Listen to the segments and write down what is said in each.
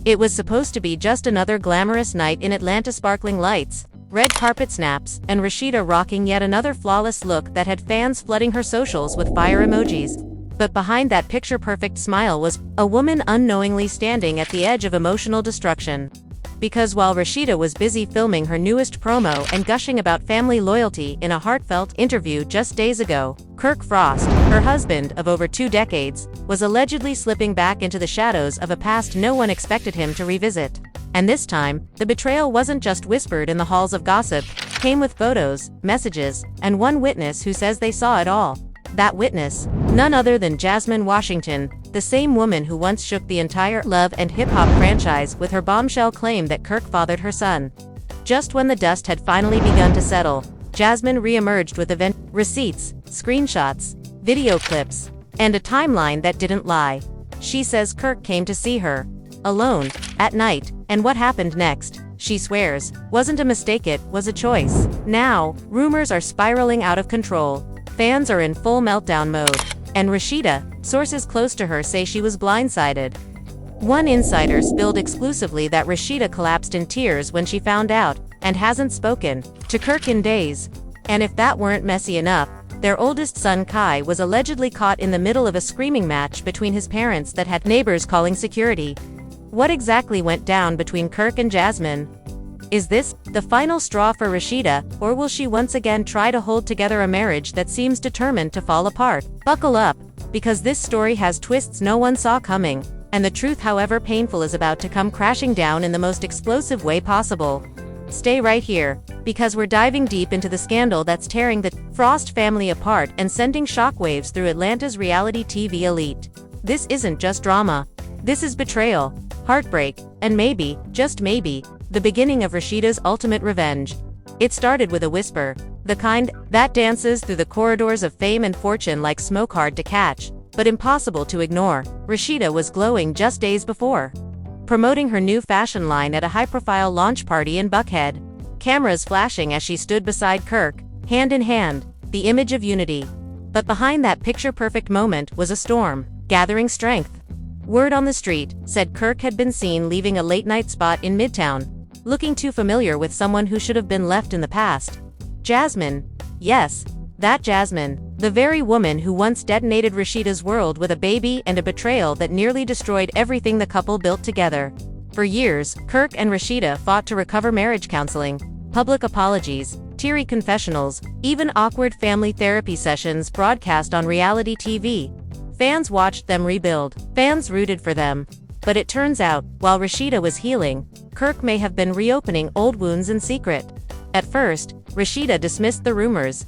It was supposed to be just another glamorous night in Atlanta, sparkling lights, red carpet snaps, and Rashida rocking yet another flawless look that had fans flooding her socials with fire emojis. But behind that picture-perfect smile was a woman unknowingly standing at the edge of emotional destruction. Because while Rashida was busy filming her newest promo and gushing about family loyalty in a heartfelt interview just days ago, Kirk Frost, her husband of over 2 decades, was allegedly slipping back into the shadows of a past no one expected him to revisit. And this time, the betrayal wasn't just whispered in the halls of gossip, came with photos, messages, and one witness who says they saw it all. That witness, none other than Jasmine Washington, the same woman who once shook the entire Love and Hip Hop franchise with her bombshell claim that Kirk fathered her son. Just when the dust had finally begun to settle, Jasmine re-emerged with event receipts, screenshots, video clips, and a timeline that didn't lie. She says Kirk came to see her, alone, at night, and what happened next, she swears, wasn't a mistake, it was a choice. Now, rumors are spiraling out of control. Fans are in full meltdown mode, and Rashida, sources close to her say she was blindsided. One insider spilled exclusively that Rashida collapsed in tears when she found out, and hasn't spoken to Kirk in days. And if that weren't messy enough, their oldest son Kai was allegedly caught in the middle of a screaming match between his parents that had neighbors calling security. What exactly went down between Kirk and Jasmine? Is this the final straw for Rashida, or will she once again try to hold together a marriage that seems determined to fall apart? Buckle up, because this story has twists no one saw coming, and the truth, however painful, is about to come crashing down in the most explosive way possible. Stay right here, because we're diving deep into the scandal that's tearing the Frost family apart and sending shockwaves through Atlanta's reality TV elite. This isn't just drama. This is betrayal, heartbreak, and maybe, just maybe, the beginning of Rashida's ultimate revenge. It started with a whisper, the kind that dances through the corridors of fame and fortune like smoke, hard to catch, but impossible to ignore. Rashida was glowing just days before, promoting her new fashion line at a high-profile launch party in Buckhead. Cameras flashing as she stood beside Kirk, hand in hand, the image of unity. But behind that picture-perfect moment was a storm, gathering strength. Word on the street said Kirk had been seen leaving a late-night spot in Midtown, looking too familiar with someone who should have been left in the past. Jasmine. Yes, that Jasmine, the very woman who once detonated Rashida's world with a baby and a betrayal that nearly destroyed everything the couple built together. For years, Kirk and Rashida fought to recover marriage counseling, public apologies, teary confessionals, even awkward family therapy sessions broadcast on reality TV. Fans watched them rebuild. Fans rooted for them. But it turns out, while Rashida was healing, Kirk may have been reopening old wounds in secret. At first, Rashida dismissed the rumors.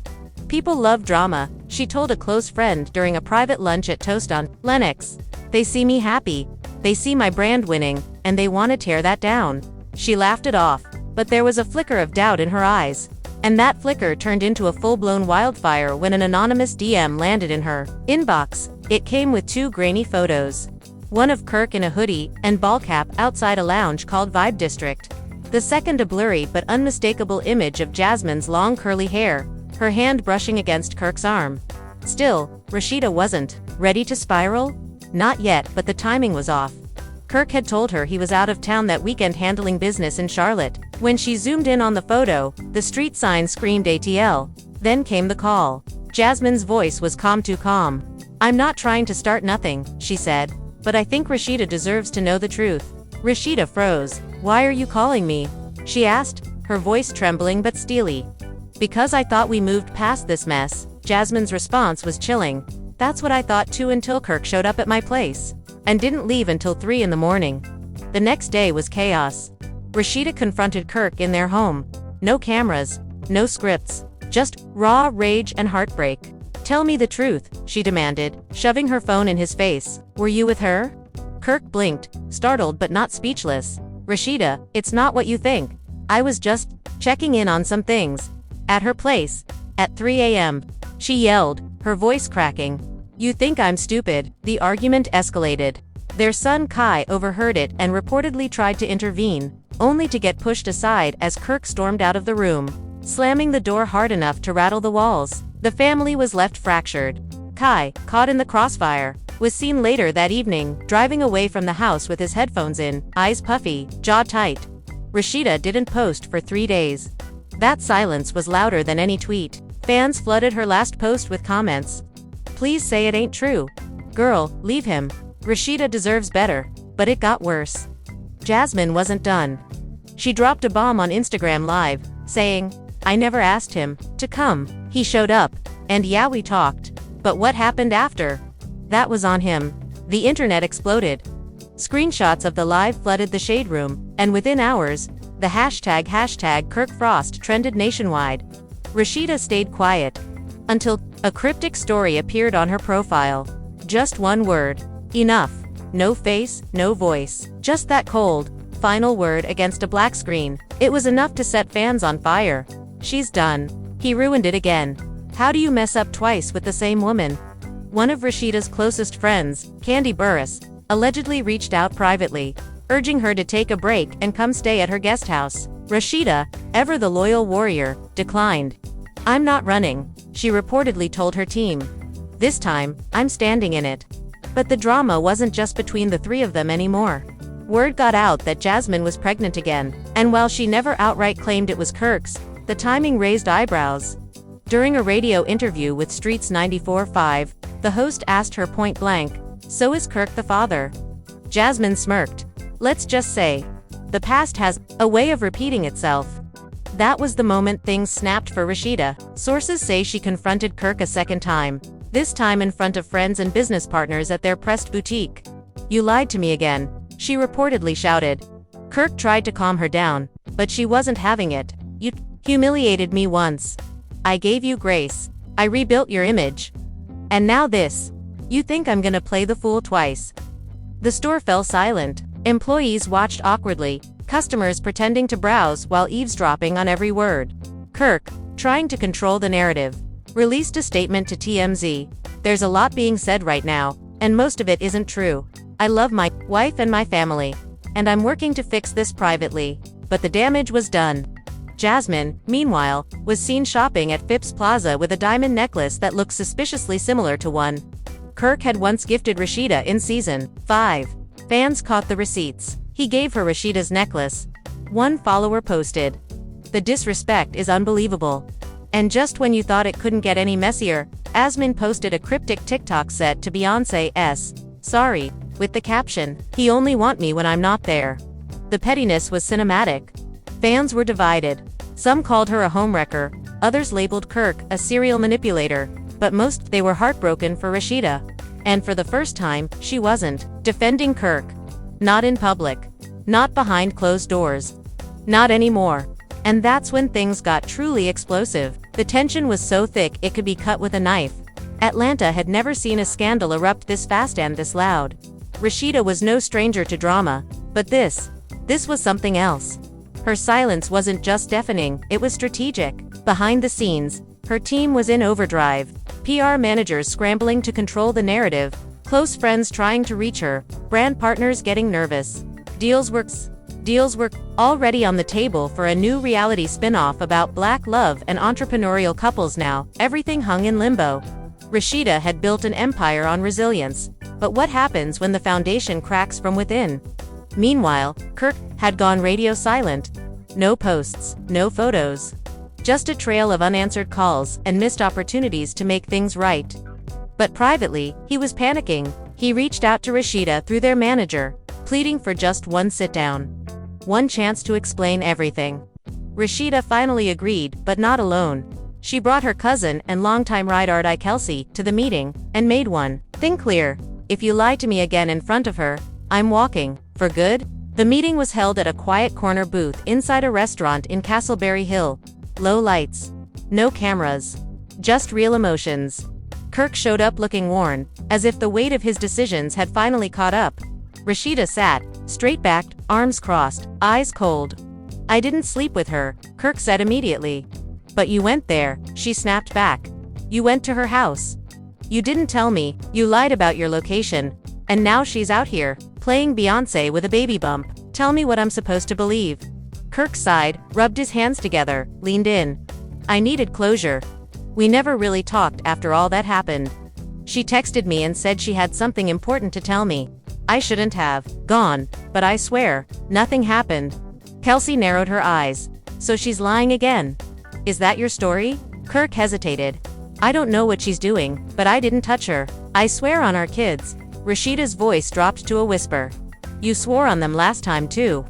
People love drama, she told a close friend during a private lunch at Toast on Lennox. They see me happy, they see my brand winning, and they want to tear that down. She laughed it off, but there was a flicker of doubt in her eyes. And that flicker turned into a full-blown wildfire when an anonymous DM landed in her inbox. It came with 2 grainy photos. One of Kirk in a hoodie and ball cap outside a lounge called Vibe District. The second a blurry but unmistakable image of Jasmine's long curly hair, her hand brushing against Kirk's arm. Still, Rashida wasn't ready to spiral? Not yet, but the timing was off. Kirk had told her he was out of town that weekend handling business in Charlotte. When she zoomed in on the photo, the street sign screamed ATL. Then came the call. Jasmine's voice was calm, too calm. I'm not trying to start nothing, she said, but I think Rashida deserves to know the truth. Rashida froze. Why are you calling me? She asked, her voice trembling but steely. Because I thought we moved past this mess. Jasmine's response was chilling. That's what I thought too, until Kirk showed up at my place. And didn't leave until 3 in the morning. The next day was chaos. Rashida confronted Kirk in their home. No cameras, no scripts, just raw rage and heartbreak. Tell me the truth, she demanded, shoving her phone in his face. Were you with her? Kirk blinked, startled but not speechless. Rashida, it's not what you think. I was just checking in on some things. At her place. At 3 a.m. She yelled, her voice cracking. You think I'm stupid? The argument escalated. Their son Kai overheard it and reportedly tried to intervene, only to get pushed aside as Kirk stormed out of the room, slamming the door hard enough to rattle the walls. The family was left fractured. Kai, caught in the crossfire, was seen later that evening, driving away from the house with his headphones in, eyes puffy, jaw tight. Rashida didn't post for 3 days. That silence was louder than any tweet. Fans flooded her last post with comments. "Please say it ain't true. Girl, leave him. Rashida deserves better." But it got worse. Jasmine wasn't done. She dropped a bomb on Instagram Live, saying, "I never asked him to come. He showed up. And yeah, we talked. But what happened after? That was on him." The internet exploded. Screenshots of the live flooded the shade room, and within hours, the hashtag Kirk Frost trended nationwide. Rashida stayed quiet until a cryptic story appeared on her profile. Just one word. Enough. No face, no voice. Just that cold, final word against a black screen. It was enough to set fans on fire. "She's done. He ruined it again. How do you mess up twice with the same woman?" One of Rashida's closest friends, Candy Burris, allegedly reached out privately, urging her to take a break and come stay at her guest house. Rashida, ever the loyal warrior, declined. "I'm not running," she reportedly told her team. "This time, I'm standing in it." But the drama wasn't just between the three of them anymore. Word got out that Jasmine was pregnant again, and while she never outright claimed it was Kirk's, the timing raised eyebrows. During a radio interview with Streets 94.5, the host asked her point blank, "So is Kirk the father?" Jasmine smirked. "Let's just say, the past has a way of repeating itself." That was the moment things snapped for Rashida. Sources say she confronted Kirk a second time, this time in front of friends and business partners at their pressed boutique. "You lied to me again," she reportedly shouted. Kirk tried to calm her down, but she wasn't having it. "You humiliated me once. I gave you grace. I rebuilt your image. And now this. You think I'm gonna play the fool twice?" The store fell silent. Employees watched awkwardly, customers pretending to browse while eavesdropping on every word. Kirk, trying to control the narrative, released a statement to TMZ. "There's a lot being said right now, and most of it isn't true. I love my wife and my family, and I'm working to fix this privately." But the damage was done. Jasmine, meanwhile, was seen shopping at Phipps Plaza with a diamond necklace that looked suspiciously similar to one Kirk had once gifted Rashida in Season 5. Fans caught the receipts. "He gave her Rashida's necklace," one follower posted. "The disrespect is unbelievable." And just when you thought it couldn't get any messier, Jasmine posted a cryptic TikTok set to Beyoncé's "Sorry," with the caption, "He only want me when I'm not there." The pettiness was cinematic. Fans were divided. Some called her a homewrecker, others labeled Kirk a serial manipulator, but most they were heartbroken for Rashida. And for the first time, she wasn't defending Kirk. Not in public. Not behind closed doors. Not anymore. And that's when things got truly explosive. The tension was so thick it could be cut with a knife. Atlanta had never seen a scandal erupt this fast and this loud. Rashida was no stranger to drama, but this was something else. Her silence wasn't just deafening, it was strategic. Behind the scenes, her team was in overdrive. PR managers scrambling to control the narrative, close friends trying to reach her, brand partners getting nervous. Deals were already on the table for a new reality spin-off about black love and entrepreneurial couples. Now, everything hung in limbo. Rashida had built an empire on resilience, but what happens when the foundation cracks from within? Meanwhile, Kirk had gone radio silent. No posts, no photos. Just a trail of unanswered calls and missed opportunities to make things right. But privately, he was panicking. He reached out to Rashida through their manager, pleading for just one sit-down. One chance to explain everything. Rashida finally agreed, but not alone. She brought her cousin and longtime ride-or-die Kelsey to the meeting, and made one thing clear. "If you lie to me again in front of her, I'm walking. For good?" The meeting was held at a quiet corner booth inside a restaurant in Castleberry Hill. Low lights. No cameras. Just real emotions. Kirk showed up looking worn, as if the weight of his decisions had finally caught up. Rashida sat, straight-backed, arms crossed, eyes cold. "I didn't sleep with her," Kirk said immediately. "But you went there," she snapped back. "You went to her house. You didn't tell me, you lied about your location. And now she's out here, playing Beyoncé with a baby bump. Tell me what I'm supposed to believe." Kirk sighed, rubbed his hands together, leaned in. "I needed closure. We never really talked after all that happened." She texted me and said she had something important to tell me. I shouldn't have gone, but I swear, nothing happened. Kelsey narrowed her eyes. So she's lying again. Is that your story? Kirk hesitated. I don't know what she's doing, but I didn't touch her. I swear on our kids. Rashida's voice dropped to a whisper. You swore on them last time too.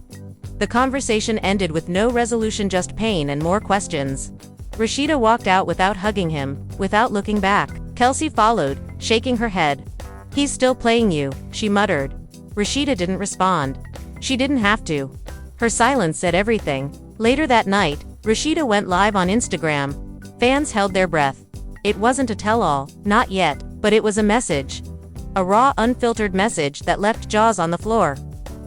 The conversation ended with no resolution, just pain and more questions. Rashida walked out without hugging him, without looking back. Kelsey followed, shaking her head. He's still playing you, she muttered. Rashida didn't respond. She didn't have to. Her silence said everything. Later that night, Rashida went live on Instagram. Fans held their breath. It wasn't a tell-all, not yet, but it was a message. A raw, unfiltered message that left jaws on the floor.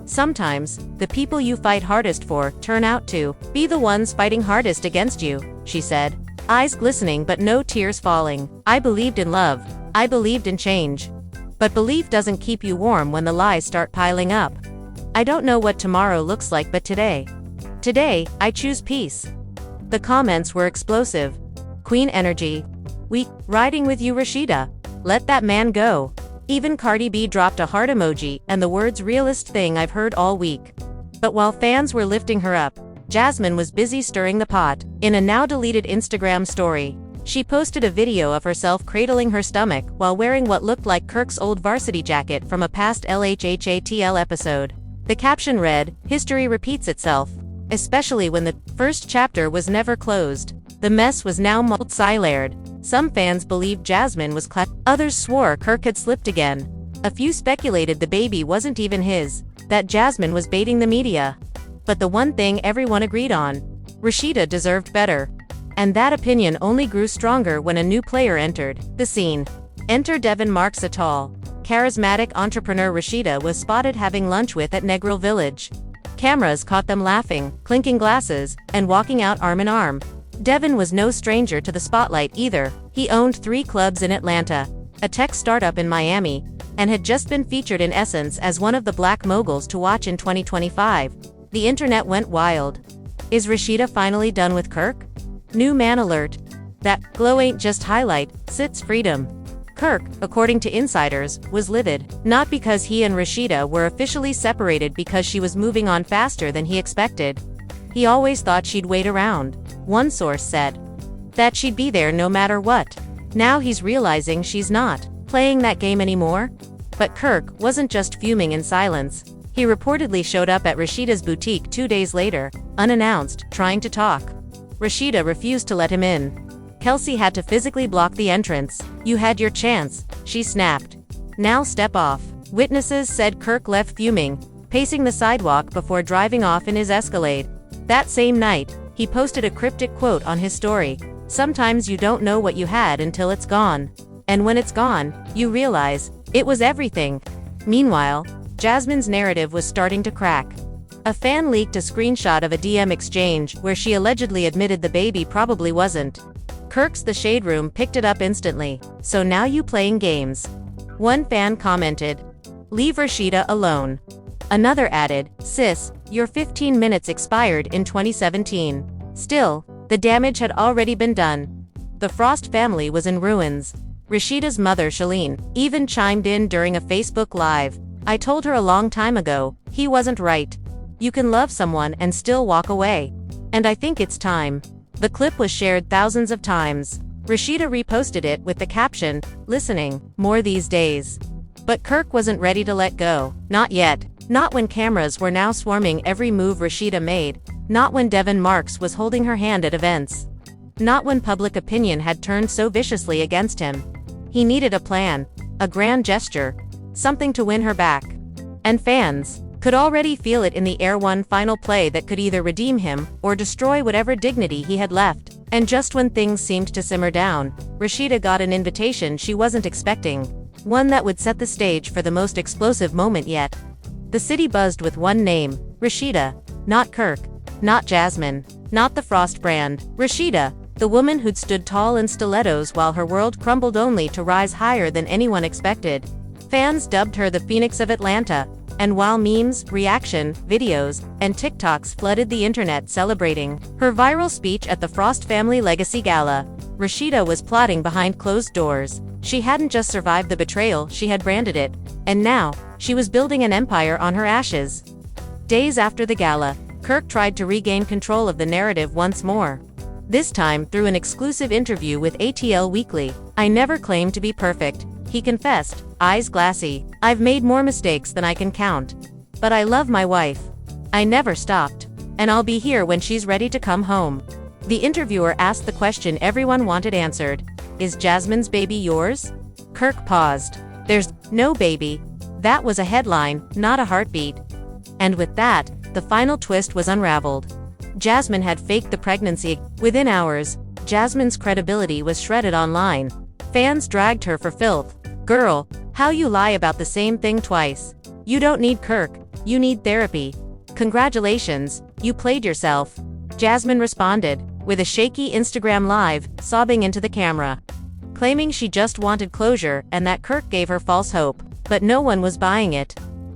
Sometimes, the people you fight hardest for turn out to be the ones fighting hardest against you, she said. Eyes glistening but no tears falling. I believed in love. I believed in change. But belief doesn't keep you warm when the lies start piling up. I don't know what tomorrow looks like, but today, I choose peace. The comments were explosive. Queen energy. We, riding with you, Rashida. Let that man go. Even Cardi B dropped a heart emoji and the words realest thing I've heard all week. But while fans were lifting her up, Jasmine was busy stirring the pot. In a now deleted Instagram story, she posted a video of herself cradling her stomach while wearing what looked like Kirk's old varsity jacket from a past LHHATL episode. The caption read, "History repeats itself," especially when the first chapter was never closed. The mess was now multi-layered. Some fans believed Jasmine was others swore Kirk had slipped again. A few speculated the baby wasn't even his, that Jasmine was baiting the media. But the one thing everyone agreed on, Rashida deserved better. And that opinion only grew stronger when a new player entered the scene. Enter Devin Marks, a tall, charismatic entrepreneur Rashida was spotted having lunch with at Negril Village. Cameras caught them laughing, clinking glasses, and walking out arm in arm. Devin was no stranger to the spotlight either. He owned 3 clubs in Atlanta, a tech startup in Miami, and had just been featured in Essence as one of the black moguls to watch in 2025. The internet went wild. Is Rashida finally done with Kirk? New man alert. That glow ain't just highlight, sits freedom. Kirk, according to insiders, was livid, not because he and Rashida were officially separated, because she was moving on faster than he expected. He always thought she'd wait around. One source said that she'd be there no matter what. Now he's realizing she's not playing that game anymore. But Kirk wasn't just fuming in silence. He reportedly showed up at Rashida's boutique 2 days later, unannounced, trying to talk. Rashida refused to let him in. Kelsey had to physically block the entrance. You had your chance, she snapped. Now step off. Witnesses said Kirk left fuming, pacing the sidewalk before driving off in his Escalade. That same night, he posted a cryptic quote on his story. Sometimes you don't know what you had until it's gone. And when it's gone, you realize it was everything. Meanwhile, Jasmine's narrative was starting to crack. A fan leaked a screenshot of a DM exchange where she allegedly admitted the baby probably wasn't. Kirk's The Shade Room picked it up instantly. So now you playing games. One fan commented, "Leave Rashida alone." Another added, "Sis, your 15 minutes expired in 2017. Still, the damage had already been done. The Frost family was in ruins. Rashida's mother, Shalene, even chimed in during a Facebook Live. "I told her a long time ago, he wasn't right. You can love someone and still walk away. And I think it's time." The clip was shared thousands of times. Rashida reposted it with the caption, "Listening, more these days." But Kirk wasn't ready to let go. Not yet. Not when cameras were now swarming every move Rashida made. Not when Devin Marks was holding her hand at events. Not when public opinion had turned so viciously against him. He needed a plan, a grand gesture, something to win her back. And fans could already feel it in the air, one final play that could either redeem him or destroy whatever dignity he had left. And just when things seemed to simmer down, Rashida got an invitation she wasn't expecting. One that would set the stage for the most explosive moment yet. The city buzzed with one name, Rashida. Not Kirk. Not Jasmine. Not the Frost brand. Rashida, the woman who'd stood tall in stilettos while her world crumbled only to rise higher than anyone expected. Fans dubbed her the Phoenix of Atlanta. And while memes, reaction, videos, and TikToks flooded the internet celebrating her viral speech at the Frost Family Legacy Gala, Rashida was plotting behind closed doors. She hadn't just survived the betrayal, she had branded it. And now, she was building an empire on her ashes. Days after the gala, Kirk tried to regain control of the narrative once more. This time through an exclusive interview with ATL Weekly. "I never claimed to be perfect," he confessed, eyes glassy. "I've made more mistakes than I can count. But I love my wife. I never stopped. And I'll be here when she's ready to come home." The interviewer asked the question everyone wanted answered. "Is Jasmine's baby yours?" Kirk paused. "There's no baby." That was a headline, not a heartbeat. And with that, the final twist was unraveled. Jasmine had faked the pregnancy. Within hours, Jasmine's credibility was shredded online. Fans dragged her for filth. "Girl, how you lie about the same thing twice? You don't need Kirk, you need therapy. Congratulations, you played yourself." Jasmine responded, with a shaky Instagram live, sobbing into the camera, claiming she just wanted closure and that Kirk gave her false hope. But no one was buying it.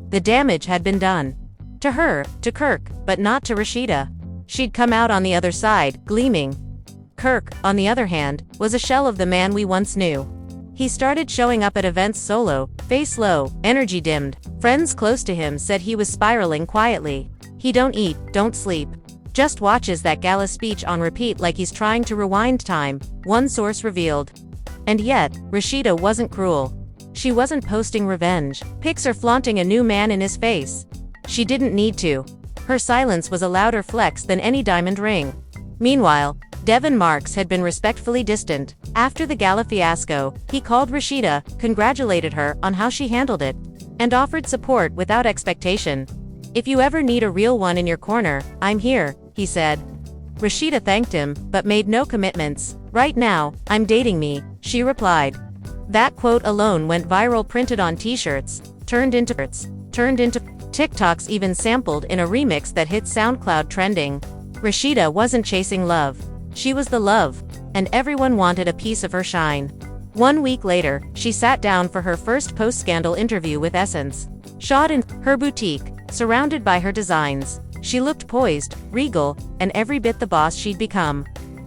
The damage had been done. To her, to Kirk, but not to Rashida. She'd come out on the other side, gleaming. Kirk, on the other hand, was a shell of the man we once knew. He started showing up at events solo, face low, energy dimmed. Friends close to him said he was spiraling quietly. He don't eat, don't sleep. Just watches that gala speech on repeat like he's trying to rewind time, one source revealed. And yet, Rashida wasn't cruel. She wasn't posting revenge pics or flaunting a new man in his face. She didn't need to. Her silence was a louder flex than any diamond ring. Meanwhile, Devin Marks had been respectfully distant. After the gala fiasco, he called Rashida, congratulated her on how she handled it, and offered support without expectation. "If you ever need a real one in your corner, I'm here," he said. Rashida thanked him, but made no commitments. "Right now, I'm dating me," she replied. That quote alone went viral, printed on t-shirts, turned into TikToks, even sampled in a remix that hit SoundCloud trending. Rashida wasn't chasing love. She was the love, and everyone wanted a piece of her shine. 1 week later, she sat down for her first post-scandal interview with Essence. Shot in her boutique, surrounded by her designs, she looked poised, regal, and every bit the boss she'd become.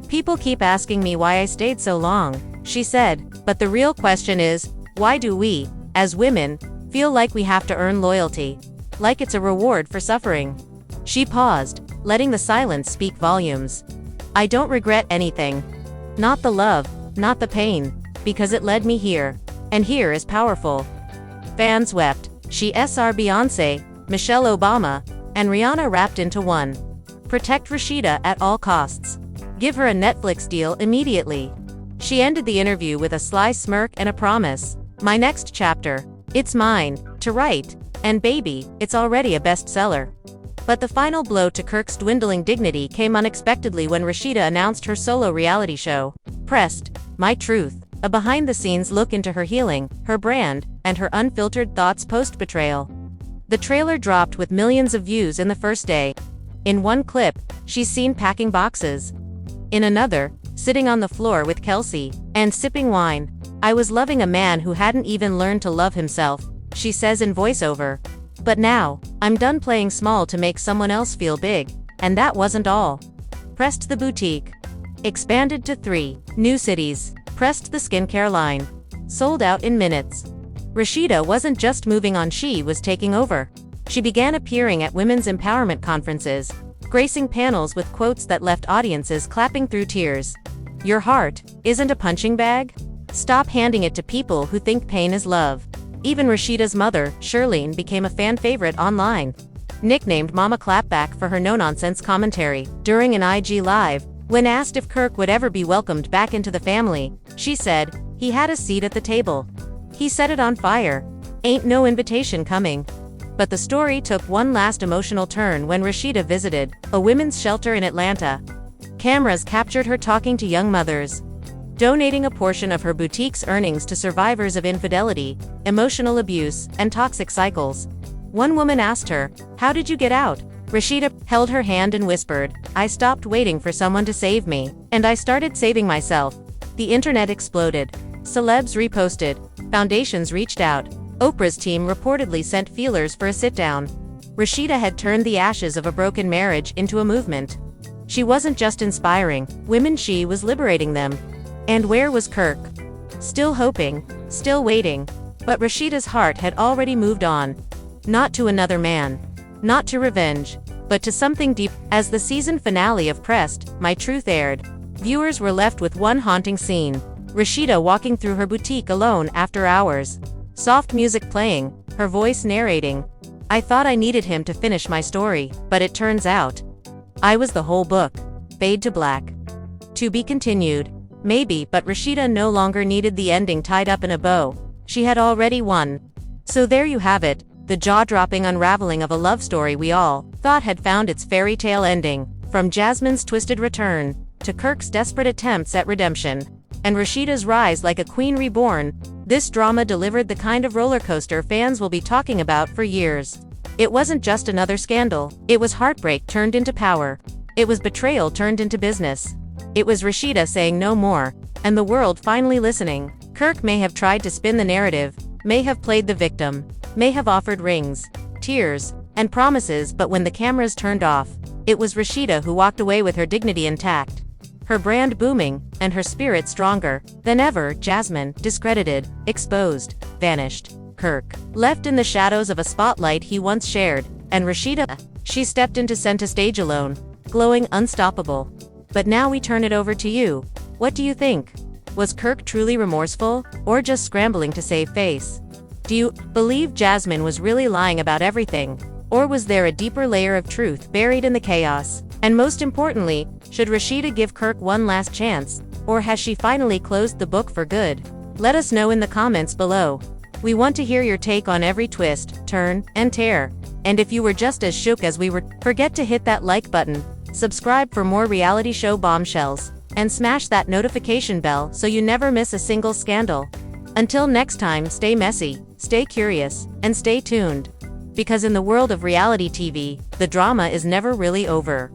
"People keep asking me why I stayed so long," she said, "but the real question is, why do we, as women, feel like we have to earn loyalty? Like it's a reward for suffering?" She paused, letting the silence speak volumes. "I don't regret anything. Not the love, not the pain, because it led me here. And here is powerful." Fans wept. She SR Beyoncé, Michelle Obama, and Rihanna wrapped into one. Protect Rashida at all costs. Give her a Netflix deal immediately. She ended the interview with a sly smirk and a promise. "My next chapter. It's mine, to write. And baby, it's already a bestseller." But the final blow to Kirk's dwindling dignity came unexpectedly when Rashida announced her solo reality show, Pressed, My Truth, a behind-the-scenes look into her healing, her brand, and her unfiltered thoughts post-betrayal. The trailer dropped with millions of views in the first day. In one clip, she's seen packing boxes. In another, sitting on the floor with Kelsey, and sipping wine. "I was loving a man who hadn't even learned to love himself," she says in voiceover. "But now, I'm done playing small to make someone else feel big." And that wasn't all. Pressed the boutique. Expanded to 3 new cities. Pressed the skincare line. Sold out in minutes. Rashida wasn't just moving on, she was taking over. She began appearing at women's empowerment conferences, gracing panels with quotes that left audiences clapping through tears. "Your heart isn't a punching bag? Stop handing it to people who think pain is love." Even Rashida's mother, Shirlene, became a fan favorite online. Nicknamed Mama Clapback for her no-nonsense commentary. During an IG Live, when asked if Kirk would ever be welcomed back into the family, she said, "He had a seat at the table. He set it on fire. Ain't no invitation coming." But the story took one last emotional turn when Rashida visited a women's shelter in Atlanta. Cameras captured her talking to young mothers, donating a portion of her boutique's earnings to survivors of infidelity, emotional abuse, and toxic cycles. One woman asked her, "How did you get out?" Rashida held her hand and whispered, "I stopped waiting for someone to save me, and I started saving myself." The internet exploded. Celebs reposted. Foundations reached out. Oprah's team reportedly sent feelers for a sit-down. Rashida had turned the ashes of a broken marriage into a movement. She wasn't just inspiring women, she was liberating them. And where was Kirk? Still hoping, still waiting. But Rashida's heart had already moved on. Not to another man. Not to revenge. But to something deep. As the season finale of Pressed, My Truth aired, viewers were left with one haunting scene. Rashida walking through her boutique alone after hours. Soft music playing, her voice narrating. I thought I needed him to finish my story, but it turns out I was the whole book. Fade to black. To be continued. Maybe, but Rashida no longer needed the ending tied up in a bow. She had already won. So there you have it, the jaw-dropping unraveling of a love story we all thought had found its fairy tale ending. From Jasmine's twisted return, to Kirk's desperate attempts at redemption, and Rashida's rise like a queen reborn, this drama delivered the kind of roller coaster fans will be talking about for years. It wasn't just another scandal, it was heartbreak turned into power. It was betrayal turned into business. It was Rashida saying no more, and the world finally listening. Kirk may have tried to spin the narrative, may have played the victim, may have offered rings, tears, and promises, but when the cameras turned off, it was Rashida who walked away with her dignity intact. Her brand booming, and her spirit stronger than ever. Jasmine, discredited, exposed, vanished. Kirk, left in the shadows of a spotlight he once shared, and Rashida, she stepped into center stage alone, glowing unstoppable. But now we turn it over to you. What do you think? Was Kirk truly remorseful, or just scrambling to save face? Do you believe Jasmine was really lying about everything, or was there a deeper layer of truth buried in the chaos? And most importantly, should Rashida give Kirk one last chance, or has she finally closed the book for good? Let us know in the comments below. We want to hear your take on every twist, turn, and tear. And if you were just as shook as we were, forget to hit that like button, subscribe for more reality show bombshells, and smash that notification bell so you never miss a single scandal. Until next time, stay messy, stay curious, and stay tuned. Because in the world of reality TV, the drama is never really over.